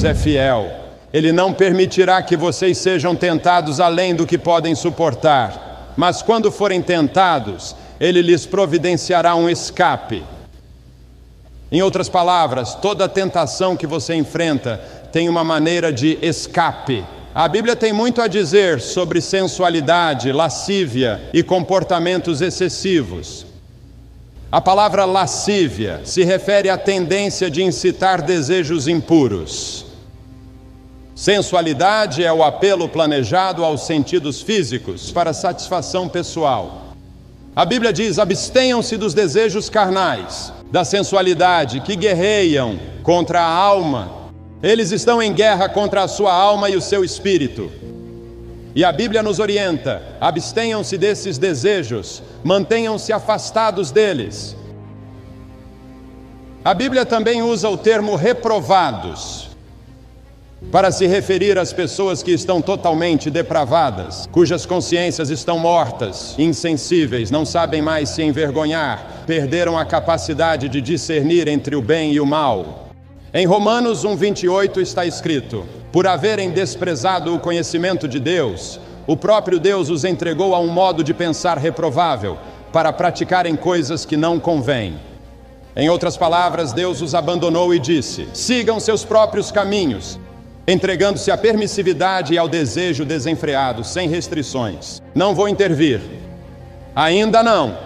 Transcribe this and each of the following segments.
Deus é fiel. Ele não permitirá que vocês sejam tentados além do que podem suportar. Mas quando forem tentados, Ele lhes providenciará um escape. Em outras palavras, toda tentação que você enfrenta tem uma maneira de escape. A Bíblia tem muito a dizer sobre sensualidade, lascívia e comportamentos excessivos. A palavra lascívia se refere à tendência de incitar desejos impuros. Sensualidade é o apelo planejado aos sentidos físicos para satisfação pessoal. A Bíblia diz: abstenham-se dos desejos carnais, da sensualidade, que guerreiam contra a alma. Eles estão em guerra contra a sua alma e o seu espírito. E a Bíblia nos orienta: abstenham-se desses desejos, mantenham-se afastados deles. A Bíblia também usa o termo reprovados para se referir às pessoas que estão totalmente depravadas, cujas consciências estão mortas, insensíveis, não sabem mais se envergonhar, perderam a capacidade de discernir entre o bem e o mal. Em Romanos 1:28 está escrito: por haverem desprezado o conhecimento de Deus, o próprio Deus os entregou a um modo de pensar reprovável, para praticarem coisas que não convêm. Em outras palavras, Deus os abandonou e disse: sigam seus próprios caminhos, entregando-se à permissividade e ao desejo desenfreado, sem restrições. Não vou intervir. Ainda não.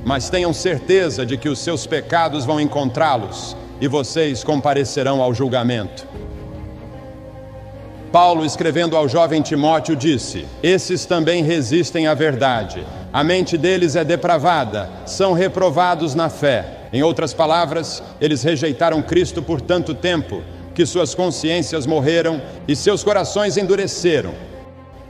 Mas tenham certeza de que os seus pecados vão encontrá-los e vocês comparecerão ao julgamento. Paulo, escrevendo ao jovem Timóteo, disse: esses também resistem à verdade. A mente deles é depravada, são reprovados na fé. Em outras palavras, eles rejeitaram Cristo por tanto tempo que suas consciências morreram e seus corações endureceram.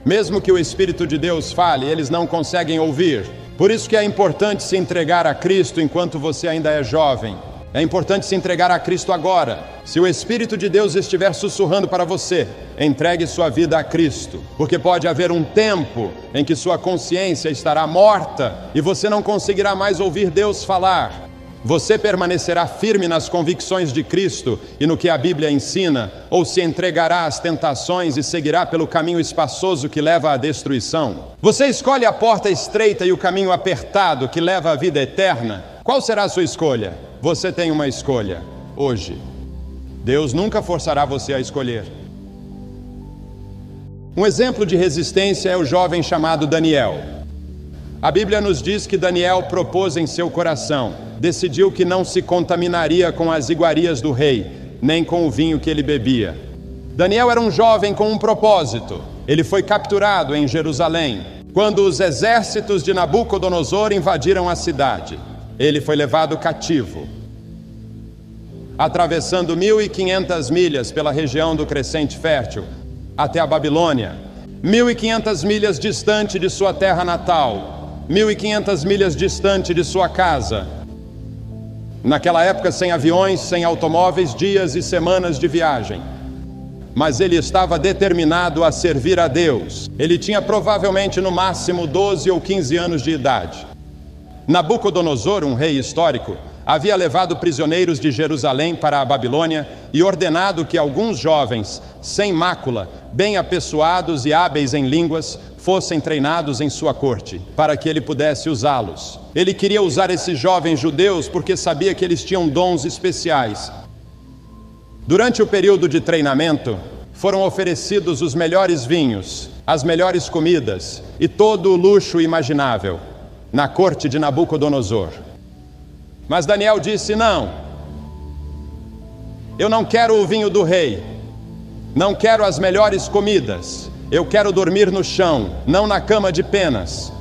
Mesmo que o Espírito de Deus fale, eles não conseguem ouvir. Por isso que é importante se entregar a Cristo enquanto você ainda é jovem. É importante se entregar a Cristo agora. Se o Espírito de Deus estiver sussurrando para você, entregue sua vida a Cristo, porque pode haver um tempo em que sua consciência estará morta e você não conseguirá mais ouvir Deus falar. Você permanecerá firme nas convicções de Cristo e no que a Bíblia ensina, ou se entregará às tentações e seguirá pelo caminho espaçoso que leva à destruição? Você escolhe a porta estreita e o caminho apertado que leva à vida eterna? Qual será a sua escolha? Você tem uma escolha hoje. Deus nunca forçará você a escolher. Um exemplo de resistência é o jovem chamado Daniel. A Bíblia nos diz que Daniel propôs em seu coração, decidiu que não se contaminaria com as iguarias do rei, nem com o vinho que ele bebia. Daniel era um jovem com um propósito. Ele foi capturado em Jerusalém, quando os exércitos de Nabucodonosor invadiram a cidade. Ele foi levado cativo, atravessando 1.500 milhas pela região do Crescente Fértil, até a Babilônia, 1.500 milhas distante de sua terra natal, 1.500 milhas distante de sua casa. Naquela época, sem aviões, sem automóveis, dias e semanas de viagem. Mas ele estava determinado a servir a Deus. Ele tinha provavelmente no máximo 12 ou 15 anos de idade. Nabucodonosor, um rei histórico, havia levado prisioneiros de Jerusalém para a Babilônia e ordenado que alguns jovens, sem mácula, bem apessoados e hábeis em línguas, fossem treinados em sua corte, para que ele pudesse usá-los. Ele queria usar esses jovens judeus porque sabia que eles tinham dons especiais. Durante o período de treinamento, foram oferecidos os melhores vinhos, as melhores comidas e todo o luxo imaginável na corte de Nabucodonosor. Mas Daniel disse: não, eu não quero o vinho do rei, não quero as melhores comidas, eu quero dormir no chão, não na cama de penas.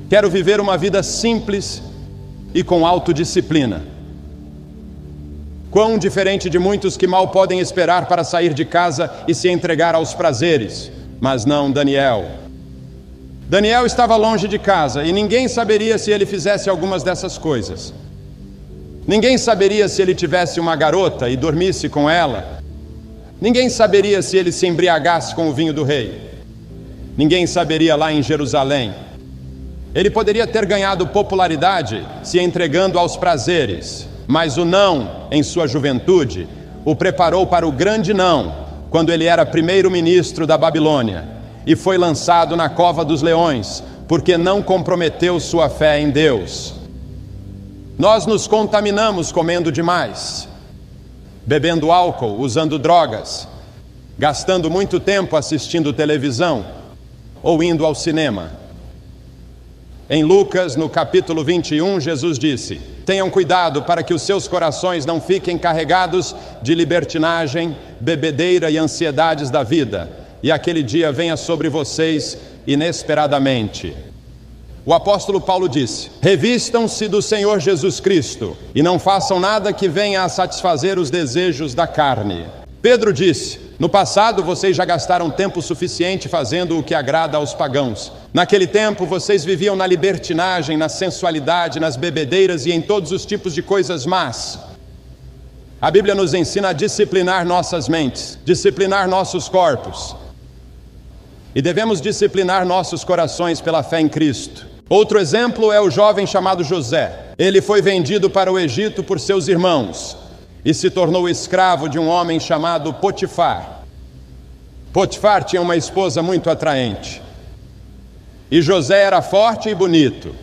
Quero viver uma vida simples e com autodisciplina. Quão diferente de muitos que mal podem esperar para sair de casa e se entregar aos prazeres. Mas não Daniel. Daniel estava longe de casa e ninguém saberia se ele fizesse algumas dessas coisas. Ninguém saberia se ele tivesse uma garota e dormisse com ela. Ninguém saberia se ele se embriagasse com o vinho do rei. Ninguém saberia lá em Jerusalém. Ele poderia ter ganhado popularidade se entregando aos prazeres, mas o não em sua juventude o preparou para o grande não, quando ele era primeiro-ministro da Babilônia, e foi lançado na cova dos leões, porque não comprometeu sua fé em Deus. Nós nos contaminamos comendo demais, bebendo álcool, usando drogas, gastando muito tempo assistindo televisão ou indo ao cinema. Em Lucas, no capítulo 21, Jesus disse: tenham cuidado para que os seus corações não fiquem carregados de libertinagem, bebedeira e ansiedades da vida, e aquele dia venha sobre vocês inesperadamente. O apóstolo Paulo disse: revistam-se do Senhor Jesus Cristo e não façam nada que venha a satisfazer os desejos da carne. Pedro disse: no passado vocês já gastaram tempo suficiente fazendo o que agrada aos pagãos. Naquele tempo vocês viviam na libertinagem, na sensualidade, nas bebedeiras e em todos os tipos de coisas más. A Bíblia nos ensina a disciplinar nossas mentes, disciplinar nossos corpos. E devemos disciplinar nossos corações pela fé em Cristo. Outro exemplo é o jovem chamado José. Ele foi vendido para o Egito por seus irmãos e se tornou escravo de um homem chamado Potifar. Potifar tinha uma esposa muito atraente. E José era forte e bonito.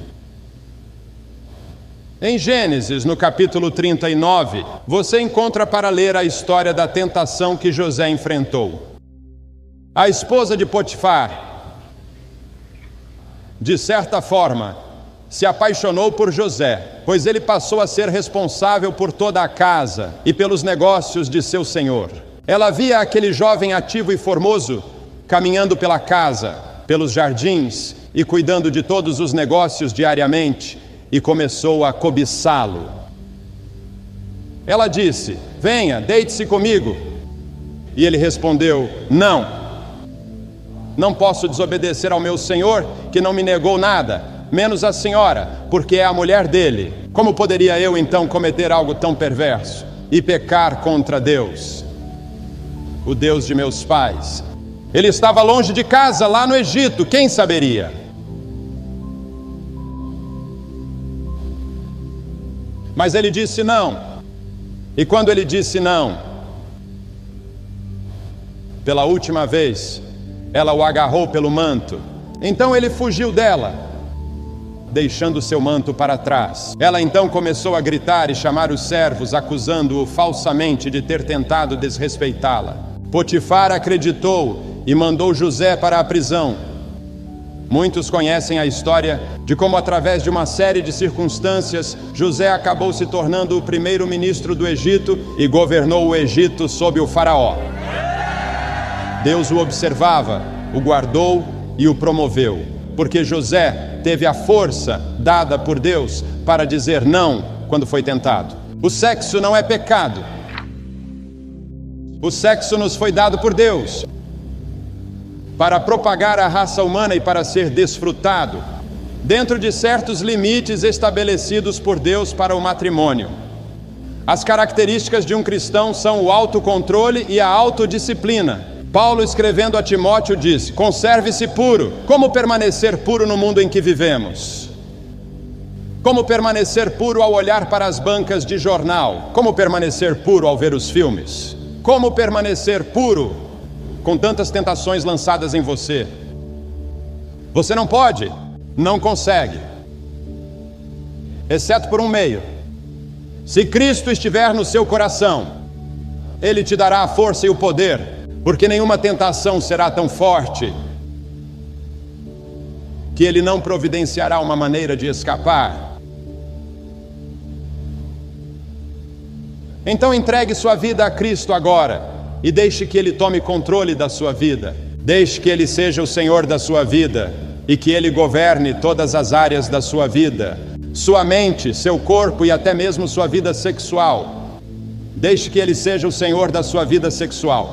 Em Gênesis, no capítulo 39, você encontra para ler a história da tentação que José enfrentou. A esposa de Potifar, de certa forma, se apaixonou por José, pois ele passou a ser responsável por toda a casa e pelos negócios de seu senhor. Ela via aquele jovem ativo e formoso caminhando pela casa, pelos jardins e cuidando de todos os negócios diariamente, e começou a cobiçá-lo. Ela disse: venha, deite-se comigo. E ele respondeu: não posso desobedecer ao meu senhor, que não me negou nada, menos a senhora, porque é a mulher dele. Como poderia eu então cometer algo tão perverso e pecar contra Deus, o Deus de meus pais? Ele estava longe de casa, lá no Egito, quem saberia? Mas ele disse não. E quando ele disse não, pela última vez, ela o agarrou pelo manto. Então ele fugiu dela, deixando seu manto para trás. Ela então começou a gritar e chamar os servos, acusando-o falsamente de ter tentado desrespeitá-la. Potifar acreditou e mandou José para a prisão. Muitos conhecem a história de como, através de uma série de circunstâncias, José acabou se tornando o primeiro-ministro do Egito e governou o Egito sob o faraó. Deus o observava, o guardou e o promoveu, porque José teve a força dada por Deus para dizer não quando foi tentado. O sexo não é pecado. O sexo nos foi dado por Deus para propagar a raça humana e para ser desfrutado dentro de certos limites estabelecidos por Deus para o matrimônio. As características de um cristão são o autocontrole e a autodisciplina. Paulo, escrevendo a Timóteo, disse: conserve-se puro. Como permanecer puro no mundo em que vivemos? Como permanecer puro ao olhar para as bancas de jornal? Como permanecer puro ao ver os filmes? Como permanecer puro com tantas tentações lançadas em você? Você não pode, não consegue, exceto por um meio. Se Cristo estiver no seu coração, Ele te dará a força e o poder, porque nenhuma tentação será tão forte que Ele não providenciará uma maneira de escapar. Então entregue sua vida a Cristo agora e deixe que Ele tome controle da sua vida. Deixe que Ele seja o Senhor da sua vida e que Ele governe todas as áreas da sua vida, sua mente, seu corpo e até mesmo sua vida sexual. Deixe que Ele seja o Senhor da sua vida sexual.